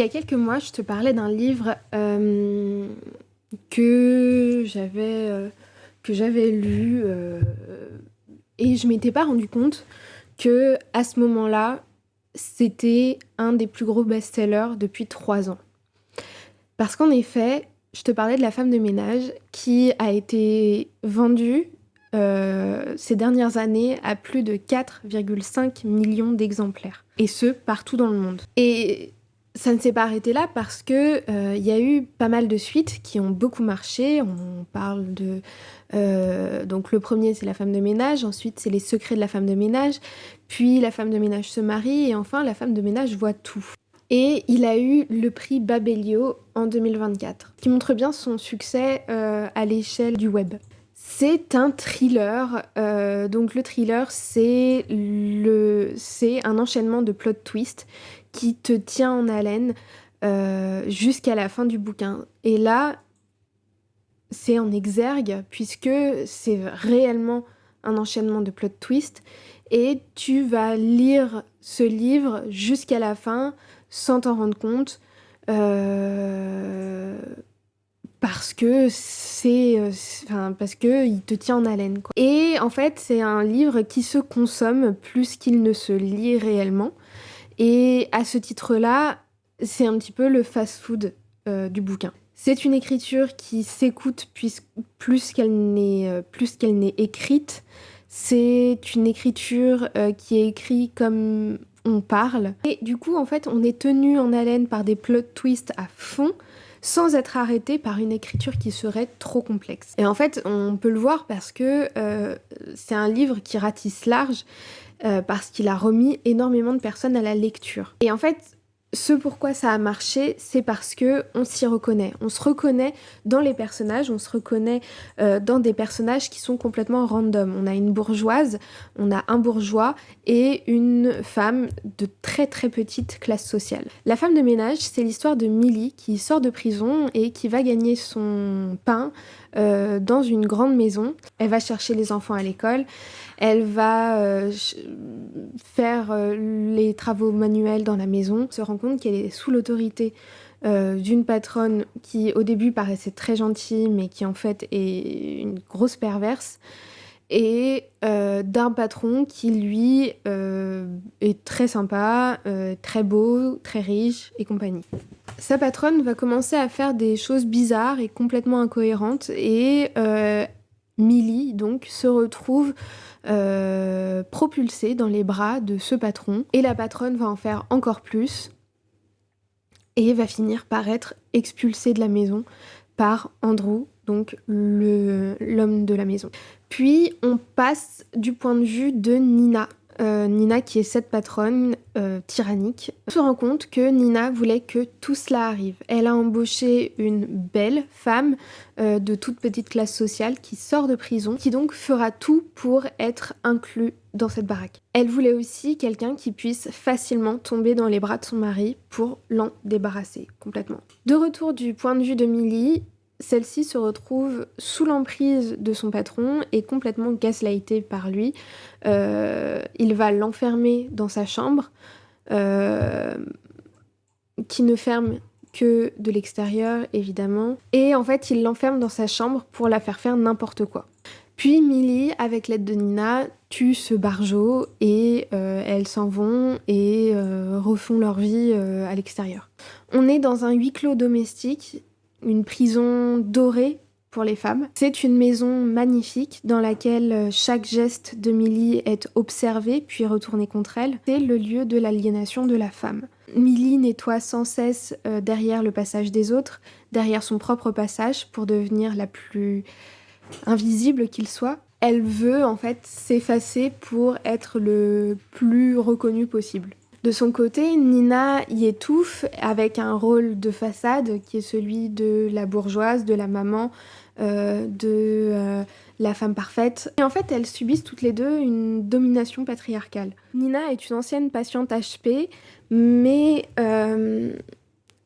Il y a quelques mois, je te parlais d'un livre que j'avais lu et je m'étais pas rendu compte que à ce moment-là, c'était un des plus gros best-sellers depuis 3 ans. Parce qu'en effet, je te parlais de La femme de ménage qui a été vendue ces dernières années à plus de 4,5 millions d'exemplaires. Et ce, partout dans le monde. Et ça ne s'est pas arrêté là parce que y a eu pas mal de suites qui ont beaucoup marché. On parle de... donc le premier, c'est La femme de ménage. Ensuite, c'est Les secrets de la femme de ménage. Puis La femme de ménage se marie. Et enfin, La femme de ménage voit tout. Et il a eu le prix Babelio en 2024, qui montre bien son succès à l'échelle du web. C'est un thriller, donc le thriller c'est un enchaînement de plot twists qui te tient en haleine jusqu'à la fin du bouquin. Et là, c'est en exergue puisque c'est réellement un enchaînement de plot twists et tu vas lire ce livre jusqu'à la fin sans t'en rendre compte parce que parce que il te tient en haleine, quoi. Et en fait, c'est un livre qui se consomme plus qu'il ne se lit réellement. Et à ce titre-là, c'est un petit peu le fast-food du bouquin. C'est une écriture qui s'écoute plus qu'elle n'est écrite. C'est une écriture qui est écrite comme on parle. Et du coup, en fait, on est tenu en haleine par des plot twists à fond, sans être arrêté par une écriture qui serait trop complexe. Et en fait, on peut le voir parce que c'est un livre qui ratisse large, parce qu'il a remis énormément de personnes à la lecture. Et en fait, ce pourquoi ça a marché, c'est parce que on s'y reconnaît. On se reconnaît dans les personnages, on se reconnaît dans des personnages qui sont complètement random. On a une bourgeoise, on a un bourgeois et une femme de très très petite classe sociale. La femme de ménage, c'est l'histoire de Millie qui sort de prison et qui va gagner son pain dans une grande maison. Elle va chercher les enfants à l'école. Elle va faire les travaux manuels dans la maison, se rend compte qu'elle est sous l'autorité d'une patronne qui au début paraissait très gentille mais qui en fait est une grosse perverse et d'un patron qui lui est très sympa, très beau, très riche et compagnie. Sa patronne va commencer à faire des choses bizarres et complètement incohérentes et Millie donc se retrouve propulsée dans les bras de ce patron et la patronne va en faire encore plus et va finir par être expulsée de la maison par Andrew, donc l'homme de la maison. Puis on passe du point de vue de Nina. Nina qui est cette patronne tyrannique. On se rend compte que Nina voulait que tout cela arrive. Elle a embauché une belle femme de toute petite classe sociale qui sort de prison, qui donc fera tout pour être inclus dans cette baraque. Elle voulait aussi quelqu'un qui puisse facilement tomber dans les bras de son mari pour l'en débarrasser complètement. De retour du point de vue de Millie, celle-ci se retrouve sous l'emprise de son patron et complètement gaslightée par lui. Il va l'enfermer dans sa chambre, qui ne ferme que de l'extérieur, évidemment. Et en fait, il l'enferme dans sa chambre pour la faire n'importe quoi. Puis Millie, avec l'aide de Nina, tue ce barjot et elles s'en vont et refont leur vie à l'extérieur. On est dans un huis clos domestique, une prison dorée pour les femmes. C'est une maison magnifique dans laquelle chaque geste de Millie est observé puis retourné contre elle. C'est le lieu de l'aliénation de la femme. Millie nettoie sans cesse derrière le passage des autres, derrière son propre passage pour devenir la plus invisible qu'il soit. Elle veut en fait s'effacer pour être le plus reconnue possible. De son côté, Nina y étouffe avec un rôle de façade qui est celui de la bourgeoise, de la maman, de la femme parfaite. Et en fait, elles subissent toutes les deux une domination patriarcale. Nina est une ancienne patiente HP, mais elle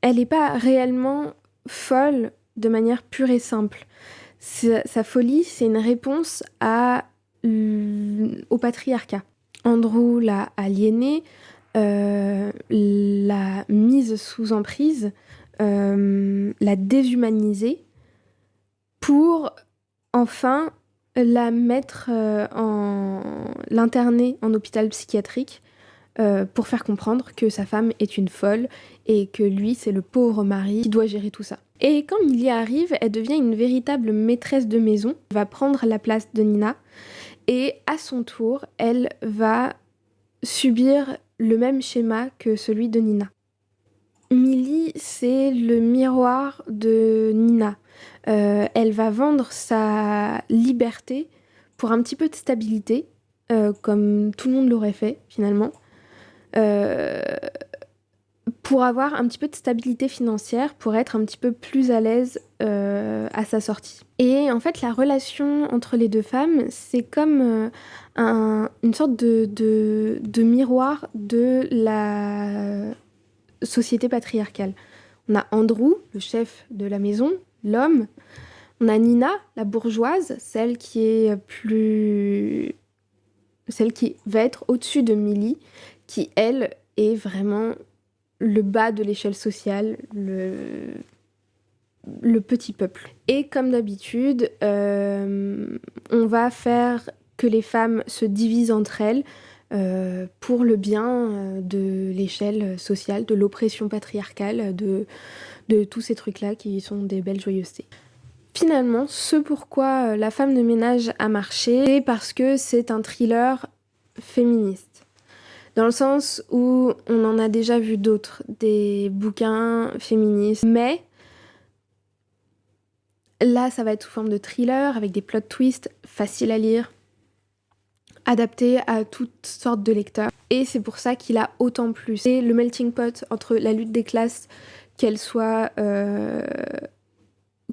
n'est pas réellement folle de manière pure et simple. Sa folie, c'est une réponse au patriarcat. Andrew l'a aliénée, la mise sous emprise, la déshumaniser pour enfin l'interner en hôpital psychiatrique pour faire comprendre que sa femme est une folle et que lui, c'est le pauvre mari qui doit gérer tout ça. Et quand Millie arrive, elle devient une véritable maîtresse de maison, elle va prendre la place de Nina, et à son tour, elle va subir le même schéma que celui de Nina. Millie, c'est le miroir de Nina. Elle va vendre sa liberté pour un petit peu de stabilité, comme tout le monde l'aurait fait finalement, pour avoir un petit peu de stabilité financière, pour être un petit peu plus à l'aise à sa sortie. Et en fait, la relation entre les deux femmes, c'est comme une sorte de miroir de la société patriarcale. On a Andrew, le chef de la maison, l'homme. On a Nina, la bourgeoise, celle qui va être au-dessus de Millie, qui, elle, est vraiment le bas de l'échelle sociale, le petit peuple. Et comme d'habitude, on va faire que les femmes se divisent entre elles pour le bien de l'échelle sociale, de l'oppression patriarcale, de tous ces trucs-là qui sont des belles joyeusetés. Finalement, ce pourquoi La femme de ménage a marché, c'est parce que c'est un thriller féministe. Dans le sens où on en a déjà vu d'autres, des bouquins féministes, mais là, ça va être sous forme de thriller, avec des plot twists faciles à lire, adaptés à toutes sortes de lecteurs. Et c'est pour ça qu'il a autant plu. C'est le melting pot entre la lutte des classes, qu'elle soit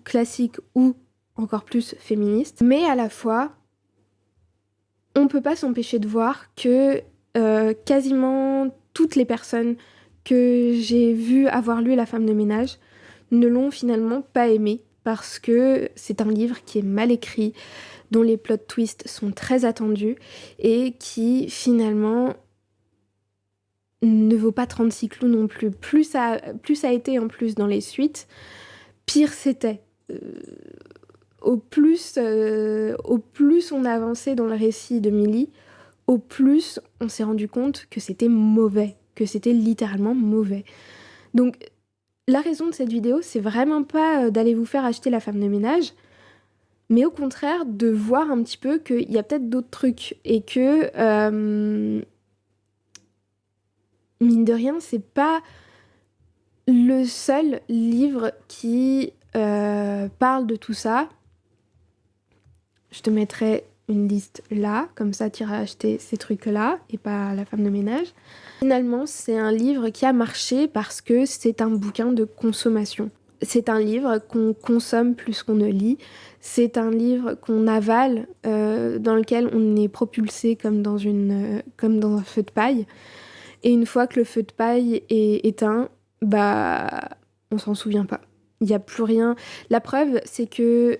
classique ou encore plus féministe. Mais à la fois, on peut pas s'empêcher de voir que quasiment toutes les personnes que j'ai vues avoir lu La femme de ménage ne l'ont finalement pas aimé, parce que c'est un livre qui est mal écrit, dont les plot twists sont très attendus et qui finalement ne vaut pas 36 clous non plus. Plus ça a été en plus dans les suites, pire c'était. Au plus on a avancé dans le récit de Millie, au plus on s'est rendu compte que c'était mauvais, que c'était littéralement mauvais. Donc la raison de cette vidéo, c'est vraiment pas d'aller vous faire acheter La femme de ménage, mais au contraire de voir un petit peu qu'il y a peut-être d'autres trucs et que mine de rien, c'est pas le seul livre qui parle de tout ça. Je te mettrai une liste là, comme ça tu iras acheter ces trucs-là et pas La femme de ménage. Finalement, c'est un livre qui a marché parce que c'est un bouquin de consommation. C'est un livre qu'on consomme plus qu'on ne lit. C'est un livre qu'on avale, dans lequel on est propulsé comme dans un feu de paille. Et une fois que le feu de paille est éteint, bah, on s'en souvient pas. Il n'y a plus rien. La preuve, c'est que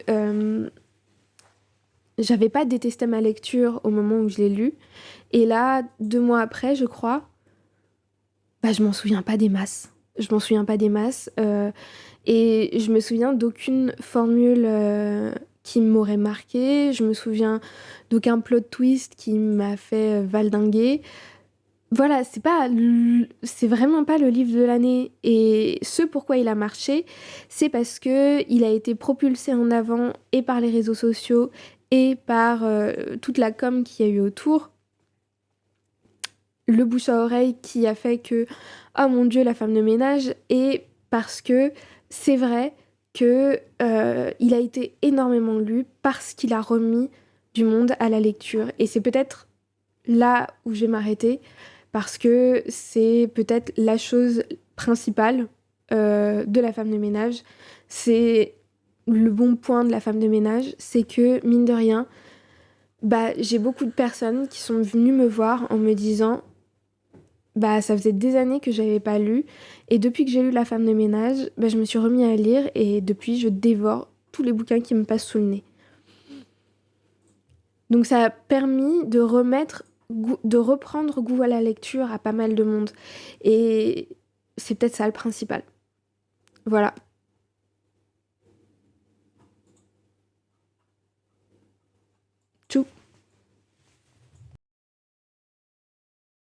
j'avais pas détesté ma lecture au moment où je l'ai lu. Et là, 2 mois après, je crois, bah, je m'en souviens pas des masses. Et je me souviens d'aucune formule qui m'aurait marqué. Je me souviens d'aucun plot twist qui m'a fait valdinguer. Voilà, c'est vraiment pas le livre de l'année. Et ce pourquoi il a marché, c'est parce que il a été propulsé en avant et par les réseaux sociaux et par toute la com qu'il y a eu autour. Le bouche à oreille qui a fait que oh mon Dieu, La femme de ménage, et parce que c'est vrai que il a été énormément lu parce qu'il a remis du monde à la lecture. Et c'est peut-être là où je vais m'arrêter, parce que c'est peut-être la chose principale de La femme de ménage. C'est le bon point de La femme de ménage, c'est que mine de rien, bah, j'ai beaucoup de personnes qui sont venues me voir en me disant bah, ça faisait des années que j'avais pas lu, et depuis que j'ai lu La femme de ménage, bah, je me suis remis à lire, et depuis je dévore tous les bouquins qui me passent sous le nez. Donc ça a permis de remettre de reprendre goût à la lecture à pas mal de monde. Et c'est peut-être ça le principal. Voilà.